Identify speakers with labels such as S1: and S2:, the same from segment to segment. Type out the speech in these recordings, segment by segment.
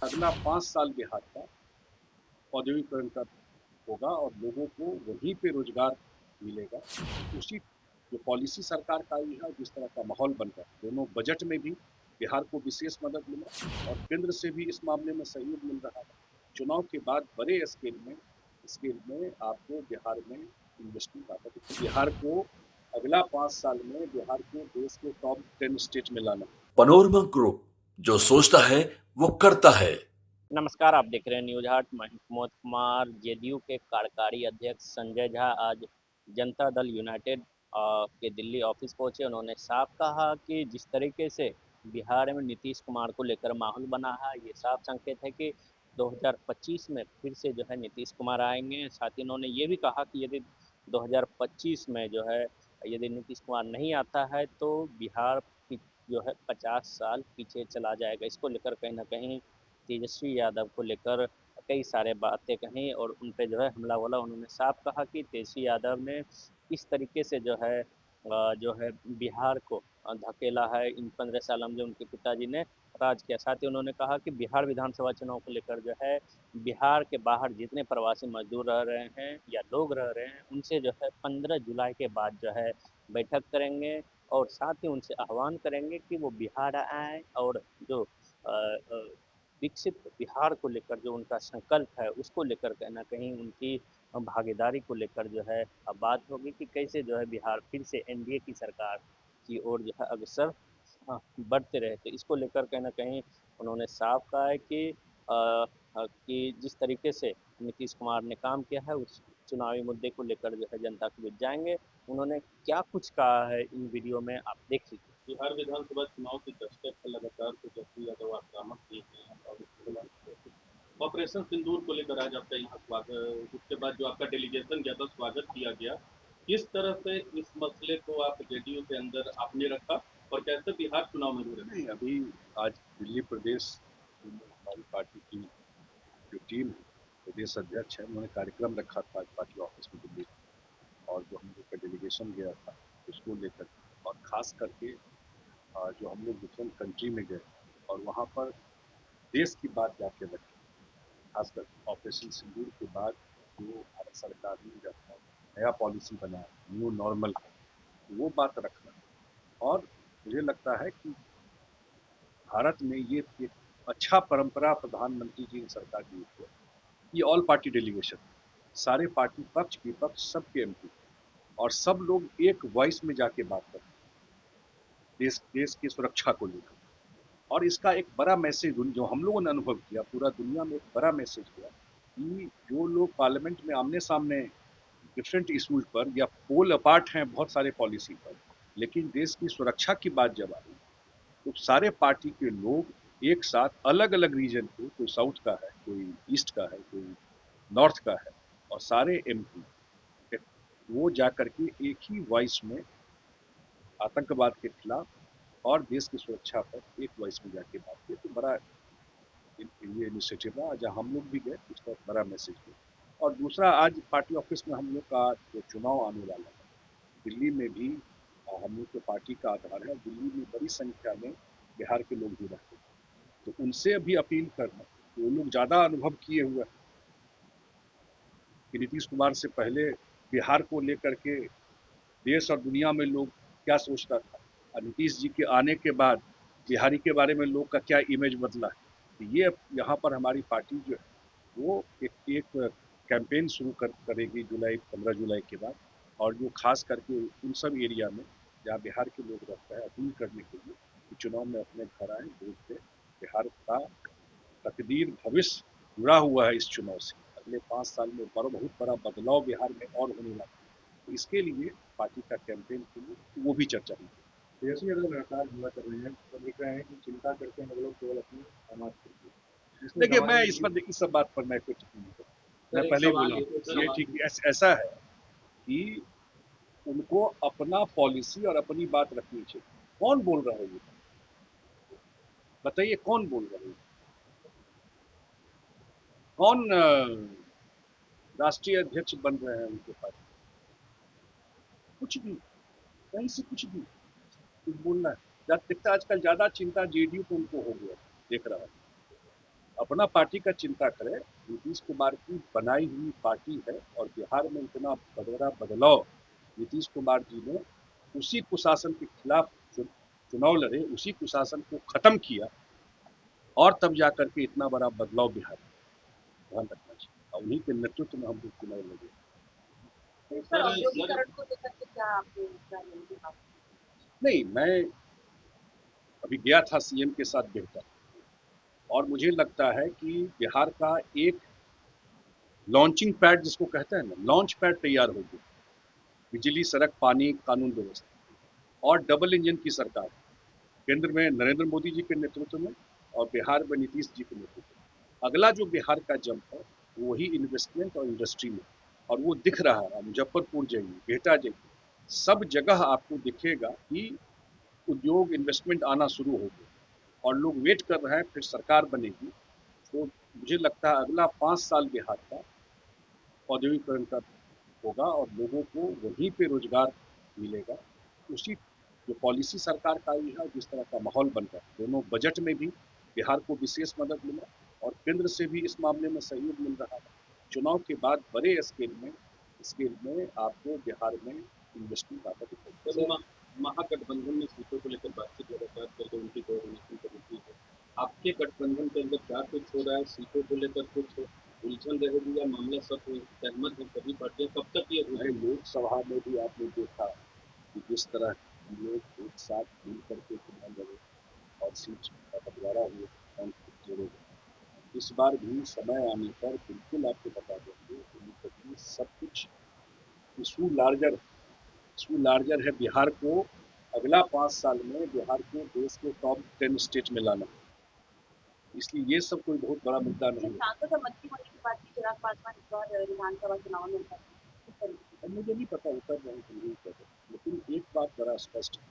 S1: अगला 5 साल बिहार का औद्योगिकरण का होगा और लोगों को वहीं पे रोजगार मिलेगा। उसी जो पॉलिसी सरकार का आई है, जिस तरह का माहौल बन रहा है, दोनों बजट में भी बिहार को विशेष मदद मिला और केंद्र से भी इस मामले में सहयोग मिल रहा है। चुनाव के बाद बड़े स्केल में आपको बिहार में इन्वेस्टमेंट आता है। तो बिहार को अगला 5 साल में बिहार को देश के टॉप 10 स्टेट में लाना।
S2: पनोरमा ग्रुप, जो सोचता है वो करता है।
S3: नमस्कार, आप देख रहे हैं न्यूज हाट। मैं प्रमोद कुमार। जेडीयू के कार्यकारी अध्यक्ष संजय झा आज जनता दल यूनाइटेड के दिल्ली ऑफिस पहुंचे। उन्होंने साफ कहा कि जिस तरीके से बिहार में नीतीश कुमार को लेकर माहौल बना है, ये साफ संकेत है कि 2025 में फिर से जो है नीतीश कुमार आएंगे। साथ ही उन्होंने ये भी कहा कि यदि 2025 में जो है यदि नीतीश कुमार नहीं आता है तो बिहार जो है 50 साल पीछे चला जाएगा। इसको लेकर कहीं ना कहीं तेजस्वी यादव को लेकर कई सारे बातें कहीं और उन पे जो है हमला बोला। उन्होंने साफ कहा कि तेजस्वी यादव ने किस तरीके से जो है बिहार को धकेला है इन 15 सालों में जो उनके पिताजी ने राज किया। साथ ही उन्होंने कहा कि बिहार विधानसभा चुनाव को लेकर जो है बिहार के बाहर जितने प्रवासी मजदूर रह रहे हैं या लोग रह रहे हैं, उनसे जो है 15 जुलाई के बाद जो है बैठक करेंगे और साथ ही उनसे आह्वान करेंगे कि वो बिहार आए और जो अ, अ, विकसित बिहार को लेकर जो उनका संकल्प है, उसको लेकर कहीं न कहीं उनकी भागीदारी को लेकर जो है अब बात होगी कि कैसे जो है बिहार फिर से एनडीए की सरकार की ओर जो है अग्रसर बढ़ते रहे। तो इसको लेकर कहीं न कहीं उन्होंने साफ कहा है कि जिस तरीके से नीतीश कुमार ने काम किया है, उस चुनावी मुद्दे को लेकर जो है जनता के बीच जाएँगे। उन्होंने क्या कुछ कहा है इन वीडियो में आप देख लीजिए।
S4: बिहार विधानसभा चुनाव की दस्तक है लगातार तेजस्वी यादव आक्रामक किए हैं और उसके बाद ऑपरेशन सिंदूर को लेकर आज आपका यहाँ स्वागत, उसके बाद जो आपका डेलीगेशन गया था स्वागत किया गया। किस तरह से इस मसले को आप जेडीयू के अंदर आपने रखा और कैसे बिहार चुनाव में भी रखा?
S1: नहीं, अभी आज दिल्ली प्रदेश में हमारी पार्टी की जो टीम है, प्रदेश अध्यक्ष है, उन्होंने कार्यक्रम रखा था आज पार्टी ऑफिस में दिल्ली में। और जो हम लोग का डेलीगेशन गया था उसको लेकर और खास करके जो हम लोग डिफरेंट कंट्री में गए और वहाँ पर देश की बात जाके रखी। खासकर ऑपरेशन सिंदूर के बाद जो भारत सरकार ने जब नया पॉलिसी बनाया, न्यू नॉर्मल, वो बात रखना। और मुझे लगता है कि भारत में ये एक अच्छा परंपरा प्रधानमंत्री जी ने सरकार की है। ये ऑल पार्टी डेलीगेशन, सारे पार्टी पक्ष विपक्ष सबके एमपी और सब लोग एक वॉइस में जाके बात करते हैं देश की सुरक्षा को लेकर। और इसका एक बड़ा मैसेज जो हम लोगों ने अनुभव किया, पूरा दुनिया में एक बड़ा मैसेज हुआ कि जो लोग पार्लियामेंट में आमने सामने डिफरेंट इशूज पर या पोल अपार्ट हैं बहुत सारे पॉलिसी पर, लेकिन देश की सुरक्षा की बात जब आई तो सारे पार्टी के लोग एक साथ अलग अलग रीजन के, कोई साउथ का है, कोई ईस्ट का है, कोई नॉर्थ का है, और सारे एमपी वो जाकर के एक ही वॉइस में आतंकवाद के खिलाफ और देश की सुरक्षा पर एक वॉइस में जाके बात की। तो बड़ा ये इनिशिएटिव रहा जहाँ हम लोग भी गए, उसका बड़ा मैसेज हुआ। और दूसरा, आज पार्टी ऑफिस में हम लोग का जो चुनाव आने वाला है दिल्ली में भी हम लोग के पार्टी का आधार है। दिल्ली में बड़ी संख्या में बिहार के लोग भी रहते हैं, तो उनसे भी अपील करना, वो लोग ज़्यादा अनुभव किए हुए हैं कि नीतीश कुमार से पहले बिहार को लेकर के देश और दुनिया में लोग क्या सोचता था, और नीतीश जी के आने के बाद बिहारी के बारे में लोग का क्या इमेज बदला है। तो ये यहाँ पर हमारी पार्टी जो है वो एक कैंपेन शुरू करेगी 15 जुलाई के बाद, और जो खास करके उन सब एरिया में जहाँ बिहार के लोग रहते हैं, अपील करने के लिए कि चुनाव में अपने घर आए, वोट दें। बिहार का तकदीर भविष्य जुड़ा हुआ है इस चुनाव से। अगले 5 साल में बहुत बड़ा बदलाव बिहार में और होने वाला है। तो इसके लिए पार्टी का कैंपेन के लिए वो भी चर्चा हुई।
S5: तेजस्वी यादव लगातार हमला कर रहे हैं, तो लिख रहे हैं कि चिंता करते हैं लोग केवल अपनी समाज के।
S1: देखिए, मैं इस सब बात पर मैं कुछ नहीं करूँ। मैं पहले ही बोला ये ठीक ऐसा है कि उनको अपना पॉलिसी और अपनी बात रखनी चाहिए। कौन बोल रहा है ये? बताइए, कौन बोल रहा है? कौन राष्ट्रीय अध्यक्ष बन रहे हैं उनके पास? कुछ भी, कहीं से कुछ भी कुछ बोलना है। दिखता आजकल ज्यादा चिंता जेडीयू को उनको हो गया, देख रहा है। अपना पार्टी का चिंता करें। नीतीश कुमार की बनाई हुई पार्टी है और बिहार में इतना बड़ा बदलाव नीतीश कुमार जी ने उसी कुशासन के खिलाफ चुनाव लड़े, उसी कुशासन को खत्म किया और तब जाकर के इतना बड़ा बदलाव बिहार में, ध्यान रखना चाहिए। और उन्हीं के नेतृत्व में हम लोग चुनाव लड़े।
S6: सर, औद्योगिकरण को लेकर के क्या आपके विचार रहेंगे?
S1: नहीं, मैं अभी गया था सीएम के साथ बिहटा और मुझे लगता है कि बिहार का एक लॉन्चिंग पैड जिसको कहते हैं ना, लॉन्च पैड तैयार हो गया। बिजली, सड़क, पानी, कानून व्यवस्था और डबल इंजन की सरकार, केंद्र में नरेंद्र मोदी जी के नेतृत्व में और बिहार में नीतीश जी के नेतृत्व में। अगला जो बिहार का जंप है वही इन्वेस्टमेंट और इंडस्ट्री में, और वो दिख रहा है। मुजफ्फरपुर जाइए, बिहटा जाइए, सब जगह आपको दिखेगा कि उद्योग इन्वेस्टमेंट आना शुरू हो गया और लोग वेट कर रहे हैं फिर सरकार बनेगी। तो मुझे लगता है अगला 5 साल बिहार का औद्योगिकरण का होगा और लोगों को वहीं पे रोजगार मिलेगा। उसी जो पॉलिसी सरकार का आई है, जिस तरह का माहौल बन रहा है, दोनों बजट में भी बिहार को विशेष मदद मिला और केंद्र से भी इस मामले में सहयोग मिल रहा है। चुनाव के बाद बड़े स्केल में आपको बिहार में इन्वेस्टमेंट आता दिखेगा।
S4: महागठबंधन में सीटों को लेकर बातचीत लगातार चल रही, उनकी कोऑर्डिनेशन कर रही है। आपके गठबंधन के अंदर क्या कुछ हो रहा है? सीटों को लेकर कुछ उलझन रहेगी या मामला सब सहमत है सभी पार्टियां? कब तक ये हो?
S1: लोकसभा में भी आपने देखा कि जिस तरह हम लोग एक साथ मिल करके चुनाव लड़े और सीट का बंटवारा हुए, जोड़े गए। इस बार भी समय आने पर बिल्कुल आपको बता देंगे कि सब कुछ इशू लार्जर है। बिहार को अगला 5 साल में बिहार को देश के टॉप 10 स्टेट में लाना, इसलिए ये सब कोई बहुत बड़ा मुद्दा नहीं है।
S6: सांसद और मंत्री होने के बाद भी चिराग पासवान इस बार विधानसभा चुनाव में उतर
S1: अब मुझे नहीं पता उतर रहे कि नहीं उतर रहे, लेकिन एक बात बड़ा स्पष्ट है,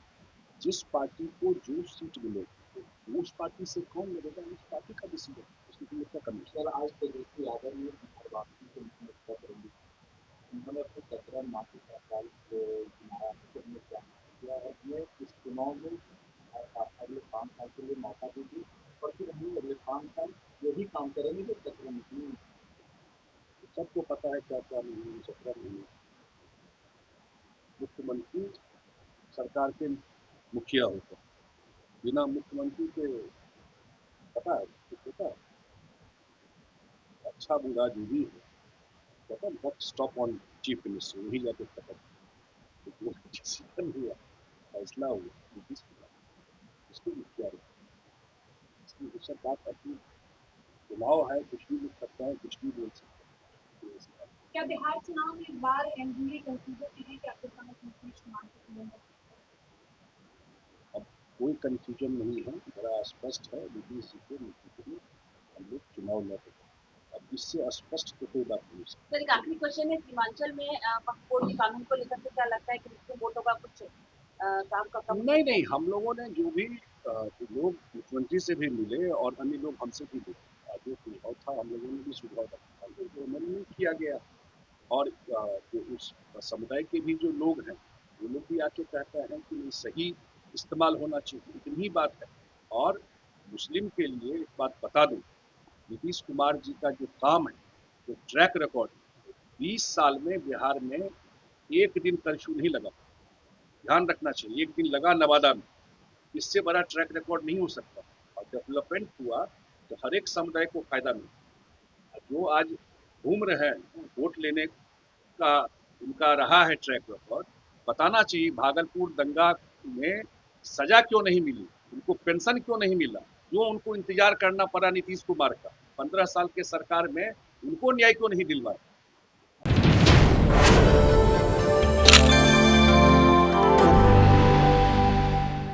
S1: जिस पार्टी को जो सीट मिलेगी उस पार्टी से कौन लड़ेगा, उस पार्टी का डिसीजन, उसकी कोई क्या करनी।
S5: सर, आज तेजस्वी यादव ने बिहार वापसी को मुख्यमंत्री करेंगे। उन्होंने अपने 17 मासी कार्यकाल को चुनाव में क्या किया है, हमें इस चुनाव में अगले 5 साल के लिए मौका दीजिए और फिर हम अगले 5 साल यही काम करेंगे जो 17 में।
S1: सबको पता है क्या क्या नहीं, 17 महीने मुख्यमंत्री सरकार के मुखिया होते हैं, बिना मुख्यमंत्री के पता है कुछ होता है? अच्छा बुरा जो भी है, पता है but stop on chief minister, वही जाके पता है डिसीजन हुआ, फैसला हुआ, नीतीश कुमार इसको मुखिया रहे। इसलिए वो सब बात अपनी चुनाव है, कुछ भी लिख सकता है, कुछ भी बोल सकता है।
S6: क्या बिहार चुनाव में इस बार एनडीए कंफ्यूजन में है कि आपके सामने नीतीश कुमार के
S1: अब कोई कंफ्यूजन नहीं है, बड़ा स्पष्ट है। नीतीश जी के नेतृत्व में हम लोग चुनाव लड़ रहे हैं, अब इससे स्पष्ट तो कोई बात नहीं सकती।
S6: सर, एक आखिरी क्वेश्चन है, सीमांचल में वक्फ बोर्ड के कानून को लेकर के क्या लगता है कि मुस्लिम वोटों का कुछ काम का
S1: नहीं, हम लोगों ने जो भी लोग मुख्यमंत्री से भी मिले और अन्य लोग हमसे भी मिले, जो सुझाव था हम लोगों ने भी सुझाव रखा, जो अमल किया गया। और जो उस समुदाय के भी जो लोग हैं वो लोग भी आके कहते हैं कि ये सही इस्तेमाल होना चाहिए, इतनी बात है। और मुस्लिम के लिए एक बात बता दूं, नीतीश कुमार जी का जो काम है, जो ट्रैक रिकॉर्ड, 20 साल में बिहार में एक दिन कर्फ्यू नहीं लगा, ध्यान रखना चाहिए। एक दिन लगा नवादा में, इससे बड़ा ट्रैक रिकॉर्ड नहीं हो सकता। और डेवलपमेंट हुआ तो हर एक समुदाय को फायदा मिला। जो आज घूम रहे हैं वोट लेने का उनका रहा है ट्रैक रिकॉर्ड, बताना चाहिए भागलपुर दंगा में सजा क्यों नहीं मिली, उनको पेंशन क्यों नहीं मिला, क्यों उनको इंतजार करना पड़ा नीतीश कुमार का 15 साल के सरकार में, उनको न्याय क्यों नहीं दिलवाया।